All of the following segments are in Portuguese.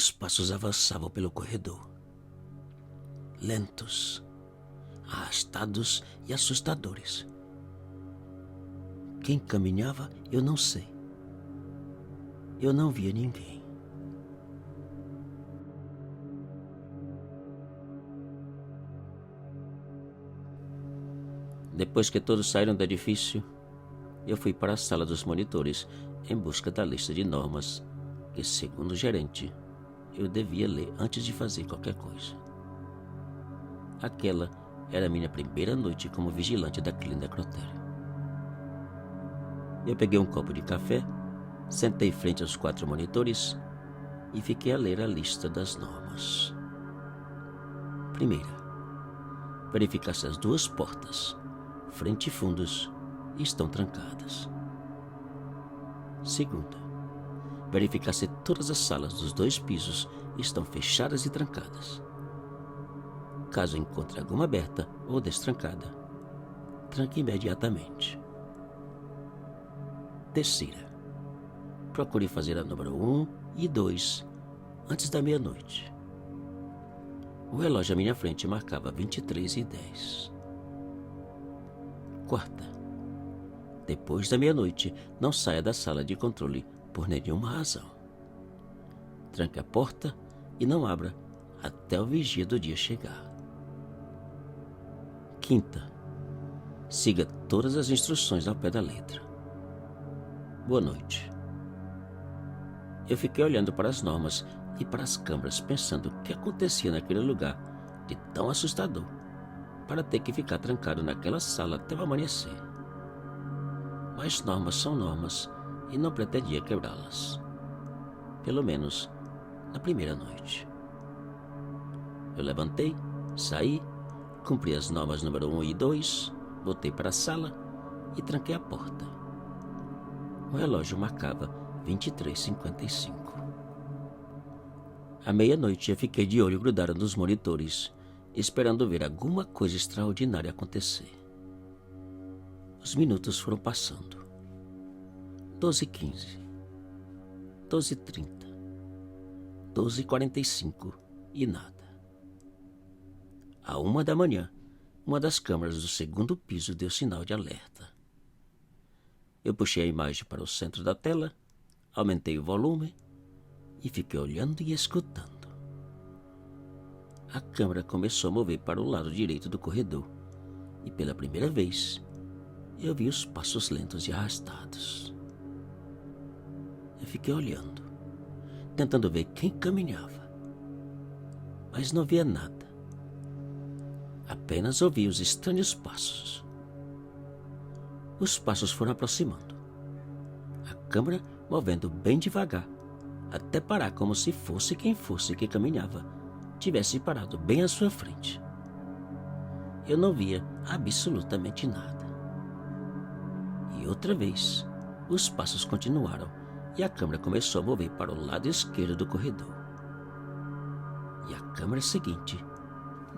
Os passos avançavam pelo corredor, lentos, arrastados e assustadores. Quem caminhava, eu não sei. Eu não via ninguém. Depois que todos saíram do edifício, eu fui para a sala dos monitores em busca da lista de normas que, segundo o gerente, eu devia ler antes de fazer qualquer coisa. Aquela era a minha primeira noite como vigilante daquele necrotério. Eu peguei um copo de café, sentei frente aos 4 monitores e fiquei a ler a lista das normas. Primeira, verificar se as 2 portas, frente e fundos, estão trancadas. Segunda, verificar se todas as salas dos 2 pisos estão fechadas e trancadas. Caso encontre alguma aberta ou destrancada, tranque imediatamente. Terceira, procure fazer a número 1 e 2 antes da meia-noite. O relógio à minha frente marcava 23h10. Quarta, depois da meia-noite, não saia da sala de controle por nenhuma razão. Tranque a porta e não abra até o vigia do dia chegar. Quinta, siga todas as instruções ao pé da letra. Boa noite. Eu fiquei olhando para as normas e para as câmeras, pensando o que acontecia naquele lugar de tão assustador para ter que ficar trancado naquela sala até o amanhecer. Mas normas são normas e não pretendia quebrá-las. Pelo menos na primeira noite. Eu levantei, saí, cumpri as normas número 1 e 2, voltei para a sala e tranquei a porta. O relógio marcava 23h55. À meia-noite eu fiquei de olho grudado nos monitores, esperando ver alguma coisa extraordinária acontecer. Os minutos foram passando. 12h15, 12h30, 12h45 e nada. À 1 da manhã, uma das câmeras do 2º piso deu sinal de alerta. Eu puxei a imagem para o centro da tela, aumentei o volume e fiquei olhando e escutando. A câmera começou a mover para o lado direito do corredor e pela primeira vez eu vi os passos lentos e arrastados. Eu fiquei olhando, tentando ver quem caminhava, mas não via nada. Apenas ouvi os estranhos passos. Os passos foram aproximando. A câmera movendo bem devagar, até parar como se fosse quem fosse que caminhava tivesse parado bem à sua frente. Eu não via absolutamente nada. E outra vez, os passos continuaram e a câmera começou a mover para o lado esquerdo do corredor. E a câmera seguinte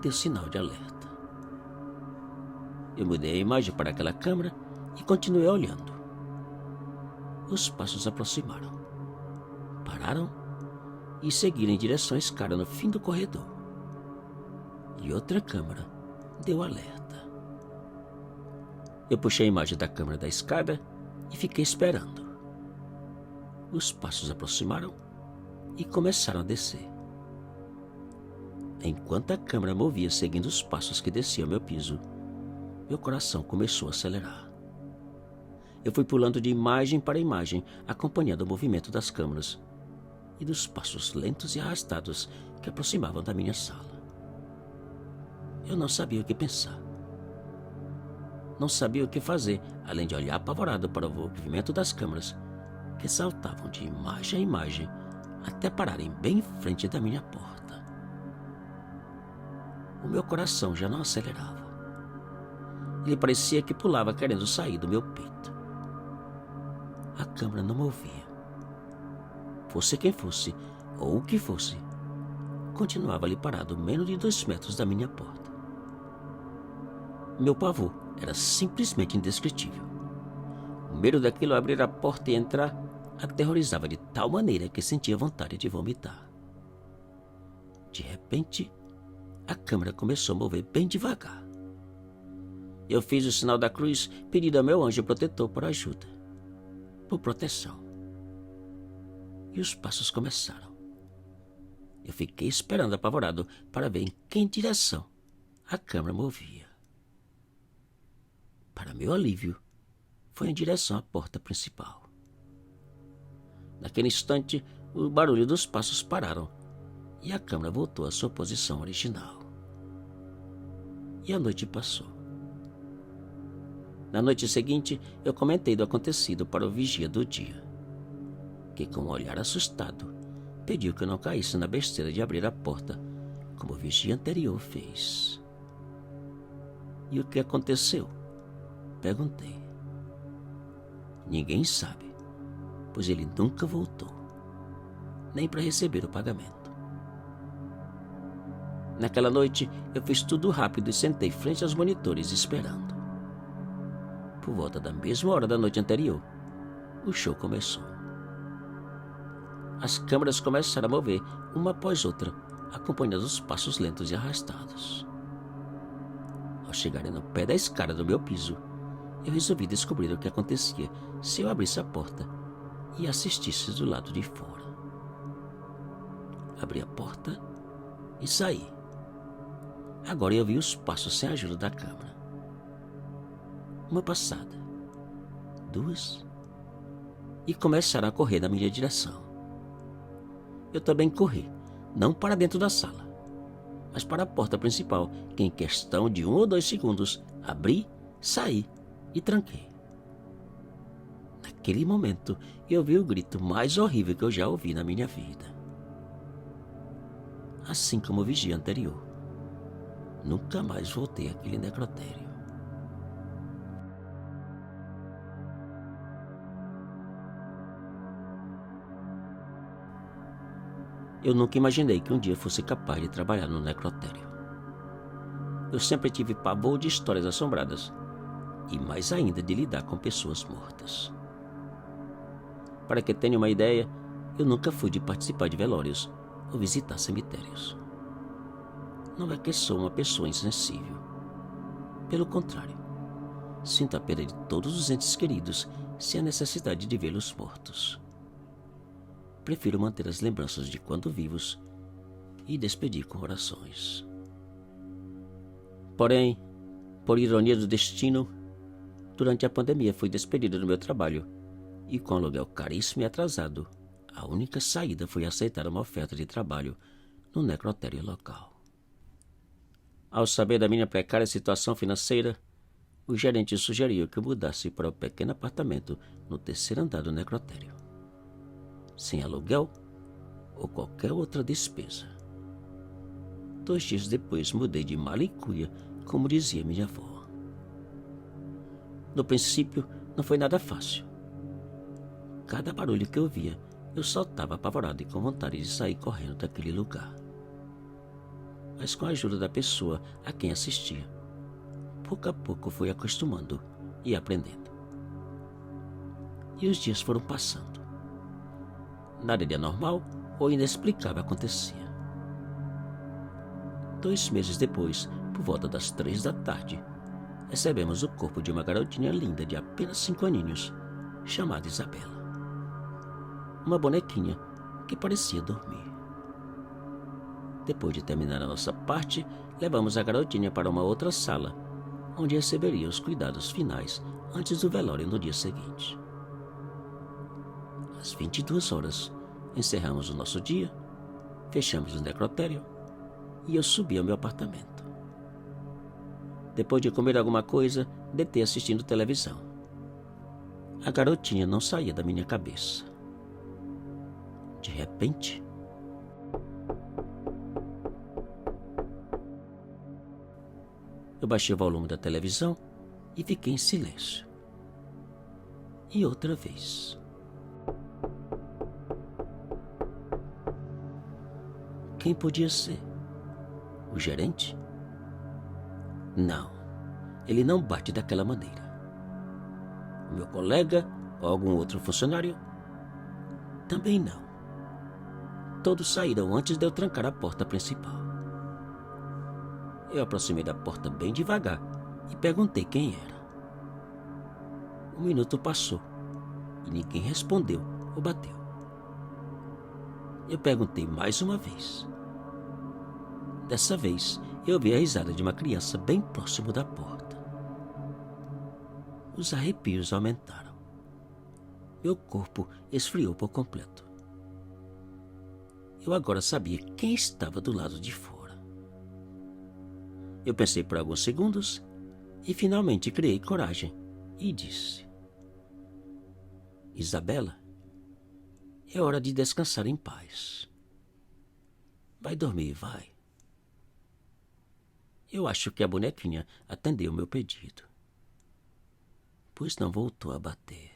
deu sinal de alerta. Eu mudei a imagem para aquela câmera e continuei olhando. Os passos aproximaram, pararam e seguiram em direção à escada no fim do corredor. E outra câmera deu alerta. Eu puxei a imagem da câmera da escada e fiquei esperando. Os passos aproximaram e começaram a descer. Enquanto a câmera movia seguindo os passos que desciam ao meu piso, meu coração começou a acelerar. Eu fui pulando de imagem para imagem, acompanhando o movimento das câmeras e dos passos lentos e arrastados que aproximavam da minha sala. Eu não sabia o que pensar. Não sabia o que fazer, além de olhar apavorado para o movimento das câmeras que saltavam de imagem a imagem até pararem bem em frente da minha porta. O meu coração já não acelerava. Ele parecia que pulava querendo sair do meu peito. A câmera não movia. Fosse quem fosse, ou o que fosse, continuava ali parado menos de 2 metros da minha porta. Meu pavor era simplesmente indescritível. O medo daquilo abrir a porta e entrar aterrorizava de tal maneira que sentia vontade de vomitar. De repente, a câmera começou a mover bem devagar. Eu fiz o sinal da cruz, pedindo ao meu anjo protetor por ajuda, por proteção. E os passos começaram. Eu fiquei esperando apavorado para ver em que direção a câmera movia. Para meu alívio, foi em direção à porta principal. Naquele instante, o barulho dos passos pararam e a câmera voltou à sua posição original. E a noite passou. Na noite seguinte, eu comentei do acontecido para o vigia do dia, que com um olhar assustado, pediu que eu não caísse na besteira de abrir a porta, como o vigia anterior fez. E o que aconteceu? Perguntei. Ninguém sabe, pois ele nunca voltou, nem para receber o pagamento. Naquela noite, eu fiz tudo rápido e sentei frente aos monitores esperando. Por volta da mesma hora da noite anterior, o show começou. As câmeras começaram a mover uma após outra, acompanhando os passos lentos e arrastados. Ao chegarem no pé da escada do meu piso, eu resolvi descobrir o que acontecia se eu abrisse a porta e assistisse do lado de fora. Abri a porta e saí. Agora eu vi os passos sem a ajuda da câmera. Uma passada, duas, e começaram a correr na minha direção. Eu também corri, não para dentro da sala, mas para a porta principal, que em questão de 1 ou 2 segundos abri, saí e tranquei. Naquele momento, eu vi o grito mais horrível que eu já ouvi na minha vida. Assim como o vigia anterior, nunca mais voltei àquele necrotério. Eu nunca imaginei que um dia fosse capaz de trabalhar no necrotério. Eu sempre tive pavor de histórias assombradas e mais ainda de lidar com pessoas mortas. Para que tenha uma ideia, eu nunca fui de participar de velórios ou visitar cemitérios. Não é que sou uma pessoa insensível. Pelo contrário, sinto a perda de todos os entes queridos sem a necessidade de vê-los mortos. Prefiro manter as lembranças de quando vivos e despedir com orações. Porém, por ironia do destino, durante a pandemia fui despedido do meu trabalho e com aluguel caríssimo e atrasado, a única saída foi aceitar uma oferta de trabalho no necrotério local. Ao saber da minha precária situação financeira, o gerente sugeriu que eu mudasse para o pequeno apartamento no 3º andar do necrotério, sem aluguel ou qualquer outra despesa. 2 dias depois mudei de mala e cuia, como dizia minha avó. No princípio, não foi nada fácil. Cada barulho que eu via, eu saltava apavorado e com vontade de sair correndo daquele lugar. Mas com a ajuda da pessoa a quem assistia, pouco a pouco fui acostumando e aprendendo. E os dias foram passando. Nada de anormal ou inexplicável acontecia. 2 meses depois, por volta das 3 da tarde, recebemos o corpo de uma garotinha linda de apenas 5 aninhos, chamada Isabela. Uma bonequinha que parecia dormir. Depois de terminar a nossa parte, levamos a garotinha para uma outra sala, onde receberia os cuidados finais antes do velório no dia seguinte. Às 22 horas, encerramos o nosso dia, fechamos o necrotério e eu subi ao meu apartamento. Depois de comer alguma coisa, deitei assistindo televisão. A garotinha não saía da minha cabeça. De repente, eu baixei o volume da televisão e fiquei em silêncio. E outra vez. Quem podia ser? O gerente? Não, ele não bate daquela maneira. O meu colega ou algum outro funcionário? Também não. todos saíram antes de eu trancar a porta principal. Eu aproximei da porta bem devagar e perguntei quem era. 1 minuto passou e ninguém respondeu ou bateu. Eu perguntei mais uma vez. Dessa vez, eu ouvi a risada de uma criança bem próximo da porta. Os arrepios aumentaram. Meu corpo esfriou por completo. Eu agora sabia quem estava do lado de fora. Eu pensei por alguns segundos e finalmente criei coragem e disse: Isabela, é hora de descansar em paz. Vai dormir, vai. Eu acho que a bonequinha atendeu meu pedido, pois não voltou a bater.